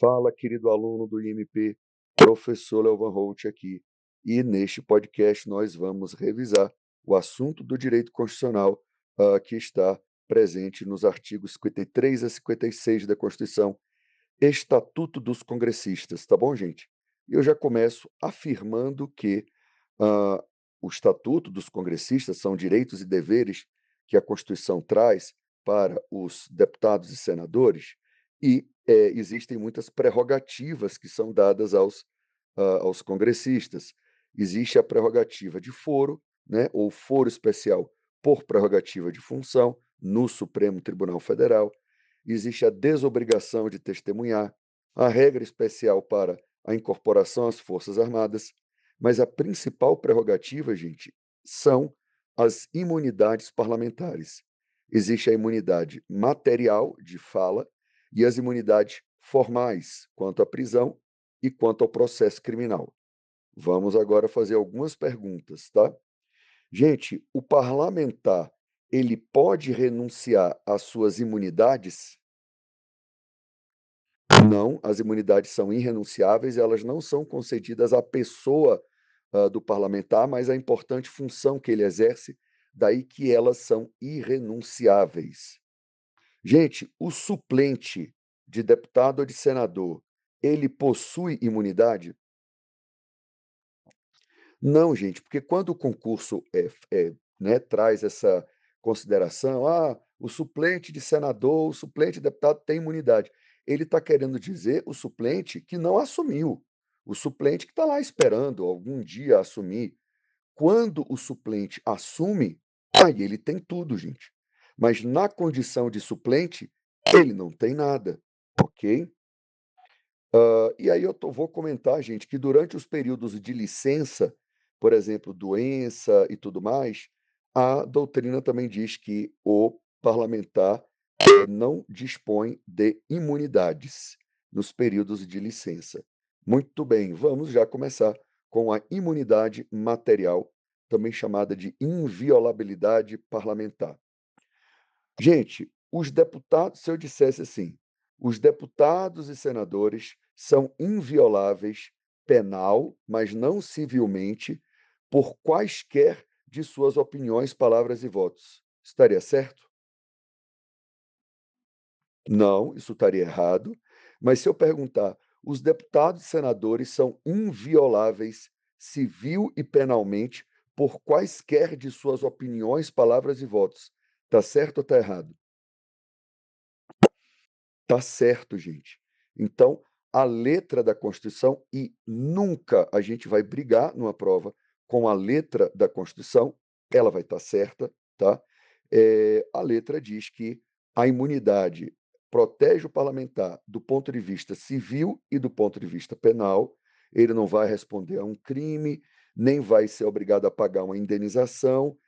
Fala, querido aluno do IMP, professor Léo Van Holt aqui. E neste podcast nós vamos revisar o assunto do direito constitucional que está presente nos artigos 53 a 56 da Constituição, Estatuto dos Congressistas, tá bom, gente? E eu já começo afirmando que ah, o Estatuto dos Congressistas são direitos e deveres que a Constituição traz para os deputados e senadores, e existem muitas prerrogativas que são dadas aos congressistas. Existe a prerrogativa de foro, né, ou foro especial por prerrogativa de função no Supremo Tribunal Federal. Existe a desobrigação de testemunhar, a regra especial para a incorporação às Forças Armadas, mas a principal prerrogativa, gente, são as imunidades parlamentares. Existe a imunidade material de fala e as imunidades formais quanto à prisão e quanto ao processo criminal. Vamos agora fazer algumas perguntas, tá? Gente, o parlamentar, ele pode renunciar às suas imunidades? Não, as imunidades são irrenunciáveis, elas não são concedidas à pessoa, do parlamentar, mas à importante função que ele exerce, daí que elas são irrenunciáveis. Gente, o suplente de deputado ou de senador, ele possui imunidade? Não, gente, porque quando o concurso né, traz essa consideração, o suplente de senador, o suplente de deputado tem imunidade. Ele está querendo dizer o suplente que não assumiu, o suplente que está lá esperando algum dia assumir. Quando o suplente assume, aí ele tem tudo, gente. Mas na condição de suplente, ele não tem nada, ok? E aí vou comentar, gente, que durante os períodos de licença, por exemplo, doença e tudo mais, a doutrina também diz que o parlamentar não dispõe de imunidades nos períodos de licença. Muito bem, vamos já começar com a imunidade material, também chamada de inviolabilidade parlamentar. Gente, os deputados, se eu dissesse assim, os deputados e senadores são invioláveis penal, mas não civilmente, por quaisquer de suas opiniões, palavras e votos. Estaria certo? Não, isso estaria errado. Mas se eu perguntar, os deputados e senadores são invioláveis civil e penalmente por quaisquer de suas opiniões, palavras e votos. Está certo ou está errado? Tá certo, gente. Então, a letra da Constituição, e nunca a gente vai brigar numa prova com a letra da Constituição, ela vai estar certa, tá? A letra diz que a imunidade protege o parlamentar do ponto de vista civil e do ponto de vista penal. Ele não vai responder a um crime, nem vai ser obrigado a pagar uma indenização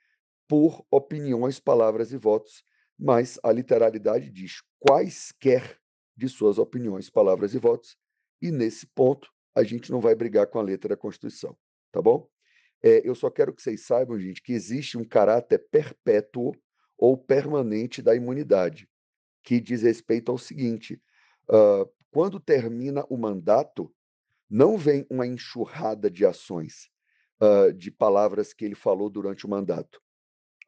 por opiniões, palavras e votos, mas a literalidade diz quaisquer de suas opiniões, palavras e votos, e nesse ponto a gente não vai brigar com a letra da Constituição, tá bom? Eu só quero que vocês saibam, gente, que existe um caráter perpétuo ou permanente da imunidade, que diz respeito ao seguinte: quando termina o mandato, não vem uma enxurrada de ações, de palavras que ele falou durante o mandato.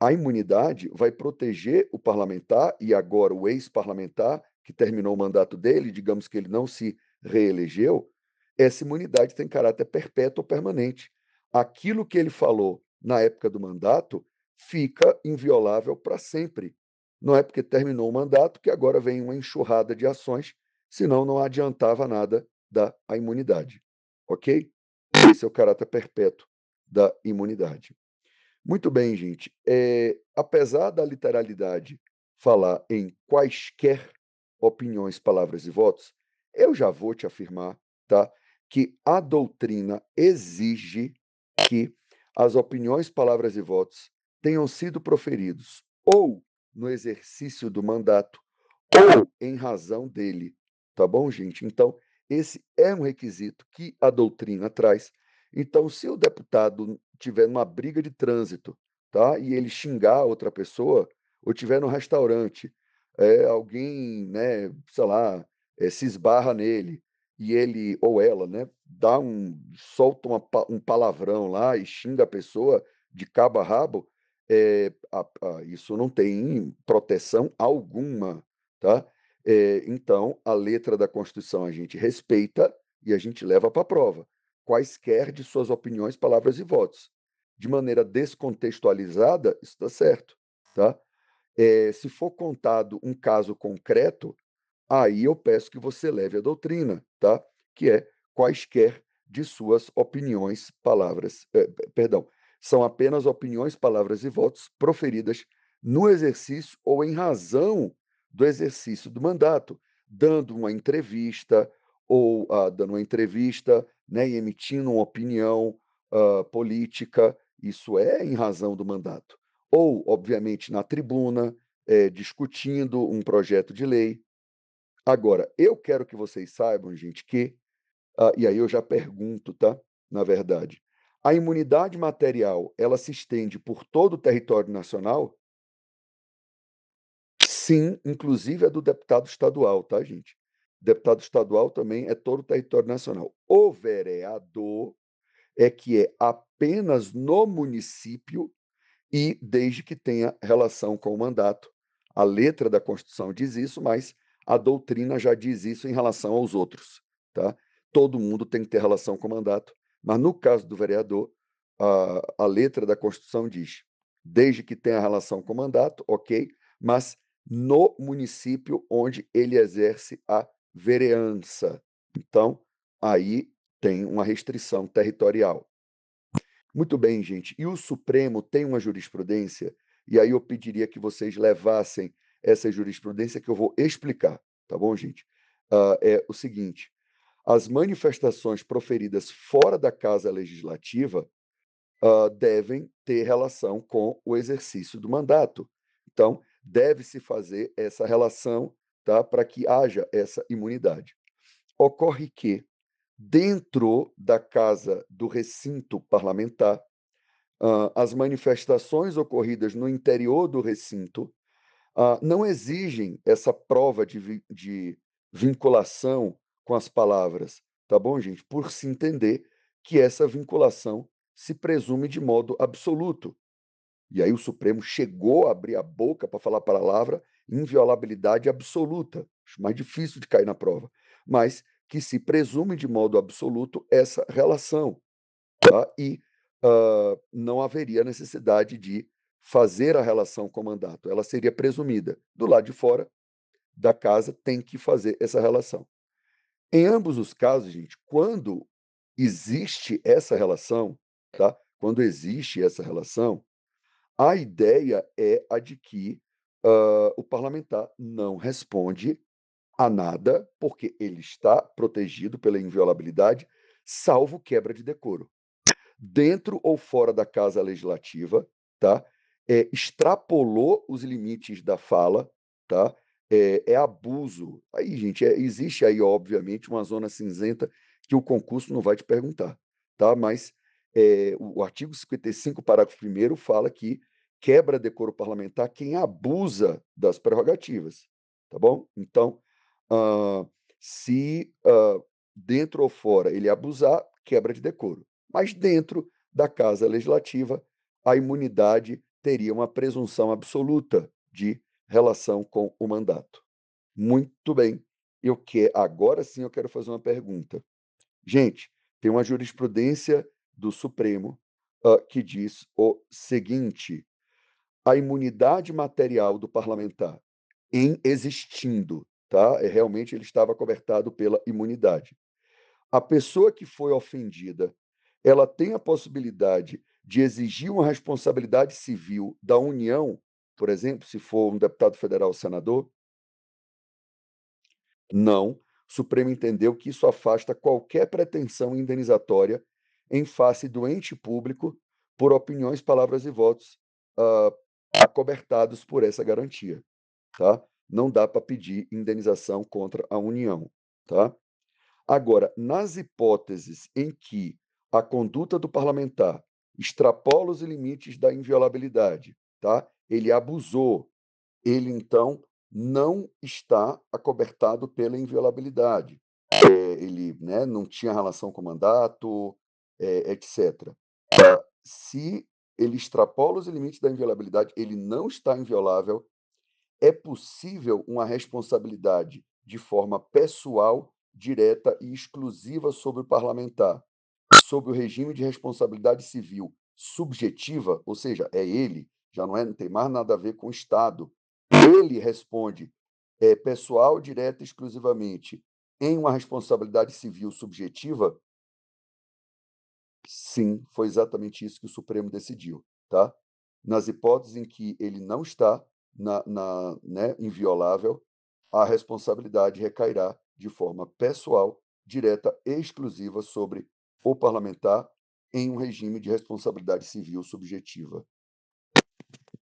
A imunidade vai proteger o parlamentar e agora o ex-parlamentar, que terminou o mandato dele, digamos que ele não se reelegeu, essa imunidade tem caráter perpétuo ou permanente. Aquilo que ele falou na época do mandato fica inviolável para sempre. Não é porque terminou o mandato que agora vem uma enxurrada de ações, senão não adiantava nada da a imunidade. Ok? Esse é o caráter perpétuo da imunidade. Muito bem, gente. Apesar da literalidade falar em quaisquer opiniões, palavras e votos, eu já vou te afirmar, tá, que a doutrina exige que as opiniões, palavras e votos tenham sido proferidos ou no exercício do mandato ou em razão dele, tá bom, gente? Então, esse é um requisito que a doutrina traz. Então, se o deputado tiver numa briga de trânsito, tá? E ele xingar outra pessoa, ou tiver no restaurante, alguém, né, sei lá, se esbarra nele, e ele ou ela, né, solta um palavrão lá e xinga a pessoa de cabo a rabo, isso não tem proteção alguma, tá. Então, a letra da Constituição a gente respeita e a gente leva para a prova, quaisquer de suas opiniões, palavras e votos. De maneira descontextualizada, isso está certo, tá. Se for contado um caso concreto, aí eu peço que você leve a doutrina, tá? Que é quaisquer de suas opiniões, palavras, perdão, são apenas opiniões, palavras e votos proferidas no exercício ou em razão do exercício do mandato, dando uma entrevista ou dando uma entrevista, né, e emitindo uma opinião política, isso é em razão do mandato. Ou, obviamente, na tribuna, discutindo um projeto de lei. Agora, eu quero que vocês saibam, gente, que e aí eu já pergunto, tá, na verdade, a imunidade material, ela se estende por todo o território nacional? Sim, inclusive a do deputado estadual, tá, gente? Deputado estadual também é todo o território nacional. O vereador é que é apenas no município e desde que tenha relação com o mandato. A letra da Constituição diz isso, mas a doutrina já diz isso em relação aos outros, tá? Todo mundo tem que ter relação com o mandato, mas no caso do vereador, a letra da Constituição diz: desde que tenha relação com o mandato, ok, mas no município onde ele exerce a vereança. Então, aí tem uma restrição territorial. Muito bem, gente. E o Supremo tem uma jurisprudência, e aí eu pediria que vocês levassem essa jurisprudência que eu vou explicar, tá bom, gente? É o seguinte: as manifestações proferidas fora da Casa Legislativa, devem ter relação com o exercício do mandato. Então, deve-se fazer essa relação, tá, para que haja essa imunidade. Ocorre que, dentro da casa do recinto parlamentar, as manifestações ocorridas no interior do recinto, não exigem essa prova de vinculação com as palavras, tá bom, gente? Por se entender que essa vinculação se presume de modo absoluto. E aí o Supremo chegou a abrir a boca para falar a palavra inviolabilidade absoluta. Acho mais difícil de cair na prova, mas que se presume de modo absoluto essa relação, tá? E não haveria necessidade de fazer a relação com o mandato, ela seria presumida. Do lado de fora da casa tem que fazer essa relação. Em ambos os casos, gente, quando existe essa relação, tá? Quando existe essa relação, a ideia é a de que o parlamentar não responde a nada, porque ele está protegido pela inviolabilidade, salvo quebra de decoro, dentro ou fora da casa legislativa, tá? Extrapolou os limites da fala, tá? É abuso. Aí, gente, existe aí, obviamente, uma zona cinzenta que o concurso não vai te perguntar, tá? Mas o artigo 55, parágrafo primeiro, fala que quebra decoro parlamentar quem abusa das prerrogativas, tá bom? Então, ah, se dentro ou fora ele abusar, quebra de decoro. Mas dentro da casa legislativa, a imunidade teria uma presunção absoluta de relação com o mandato. Muito bem. Agora sim eu quero fazer uma pergunta. Gente, tem uma jurisprudência do Supremo que diz o seguinte: a imunidade material do parlamentar, em existindo, tá? Realmente ele estava cobertado pela imunidade. A pessoa que foi ofendida, ela tem a possibilidade de exigir uma responsabilidade civil da União, por exemplo, se for um deputado federal ou senador? Não. O Supremo entendeu que isso afasta qualquer pretensão indenizatória em face do ente público por opiniões, palavras e votos ah, acobertados por essa garantia, tá? Não dá para pedir indenização contra a União, tá? Agora, nas hipóteses em que a conduta do parlamentar extrapola os limites da inviolabilidade, tá? Ele abusou, ele então não está acobertado pela inviolabilidade. ele, né, não tinha relação com o mandato, etcétera. Se ele extrapola os limites da inviolabilidade, ele não está inviolável, é possível uma responsabilidade de forma pessoal, direta e exclusiva sobre o parlamentar, sob o regime de responsabilidade civil subjetiva, ou seja, é ele, já não tem mais nada a ver com o Estado. Ele responde, pessoal, direta e exclusivamente, em uma responsabilidade civil subjetiva. Sim, foi exatamente isso que o Supremo decidiu, tá. Nas hipóteses em que ele não está né, inviolável, a responsabilidade recairá de forma pessoal, direta e exclusiva sobre o parlamentar em um regime de responsabilidade civil subjetiva.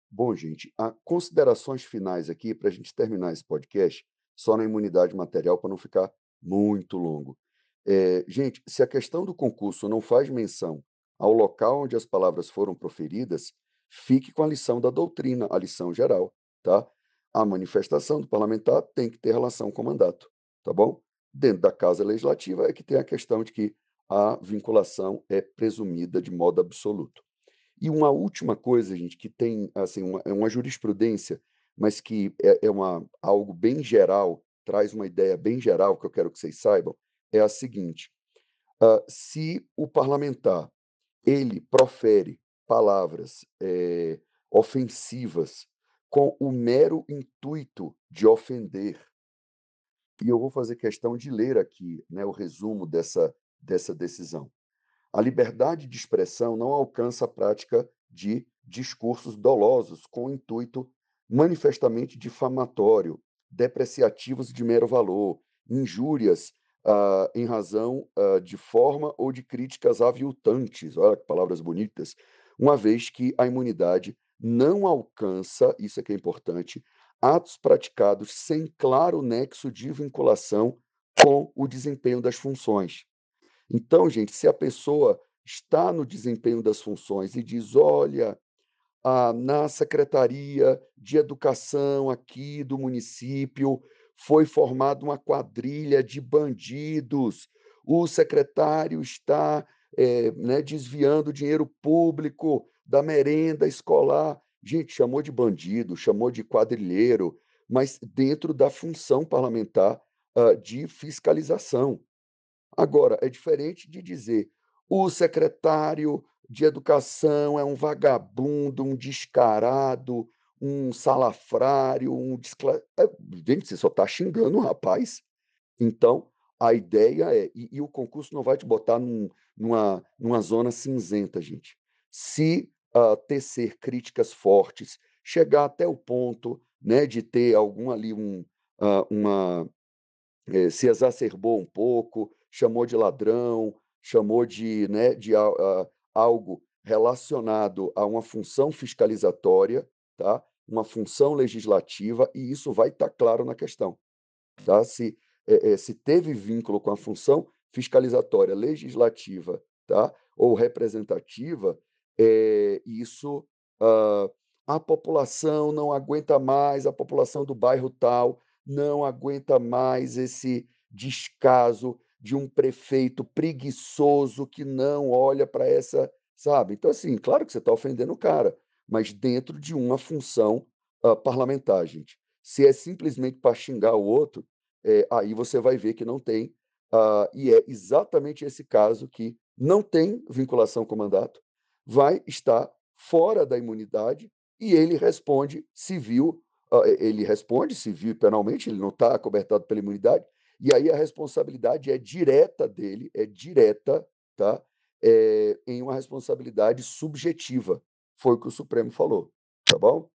Bom, gente, considerações finais aqui para a gente terminar esse podcast, só na imunidade material para não ficar muito longo. Gente, se a questão do concurso não faz menção ao local onde as palavras foram proferidas, fique com a lição da doutrina, a lição geral, tá? A manifestação do parlamentar tem que ter relação com o mandato, tá bom? Dentro da Casa Legislativa é que tem a questão de que a vinculação é presumida de modo absoluto. E uma última coisa, gente, que tem, assim, uma jurisprudência, mas que é algo bem geral, traz uma ideia bem geral que eu quero que vocês saibam, é a seguinte: se o parlamentar, ele profere palavras, ofensivas com o mero intuito de ofender, e eu vou fazer questão de ler aqui, né, o resumo dessa decisão. A liberdade de expressão não alcança a prática de discursos dolosos com intuito manifestamente difamatório, depreciativos de mero valor, injúrias em razão de forma ou de críticas aviltantes, olha que palavras bonitas, uma vez que a imunidade não alcança, isso é que é importante, atos praticados sem claro nexo de vinculação com o desempenho das funções. Então, gente, se a pessoa está no desempenho das funções e diz: "Olha, na secretaria de educação aqui do município foi formada uma quadrilha de bandidos. O secretário está, né, desviando dinheiro público da merenda escolar". Gente, chamou de bandido, chamou de quadrilheiro, mas dentro da função parlamentar, de fiscalização. Agora, é diferente de dizer: "O secretário de educação é um vagabundo, um descarado, um salafrário, um gente, você só está xingando o rapaz. Então, a ideia e o concurso não vai te botar numa zona cinzenta, gente. Se, tecer críticas fortes, chegar até o ponto, né, de ter algum ali uma se exacerbou um pouco, chamou de ladrão, chamou de, né, algo relacionado a uma função fiscalizatória, tá, uma função legislativa, e isso vai estar claro na questão. Tá? Se teve vínculo com a função fiscalizatória, legislativa, tá? Ou representativa, isso, ah, a população não aguenta mais, a população do bairro tal não aguenta mais esse descaso de um prefeito preguiçoso que não olha para essa, sabe. Então, assim, claro que você está ofendendo o cara, mas dentro de uma função, parlamentar, gente. Se é simplesmente para xingar o outro, aí você vai ver que não tem, e é exatamente esse caso que não tem vinculação com o mandato, vai estar fora da imunidade e ele responde civil e penalmente, ele não está acobertado pela imunidade, e aí a responsabilidade é direta dele, é direta, tá, em uma responsabilidade subjetiva, foi o que o Supremo falou, tá bom?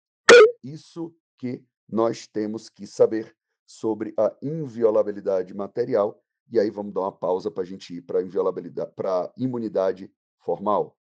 Isso que nós temos que saber sobre a inviolabilidade material, e aí vamos dar uma pausa para a gente ir para a imunidade formal.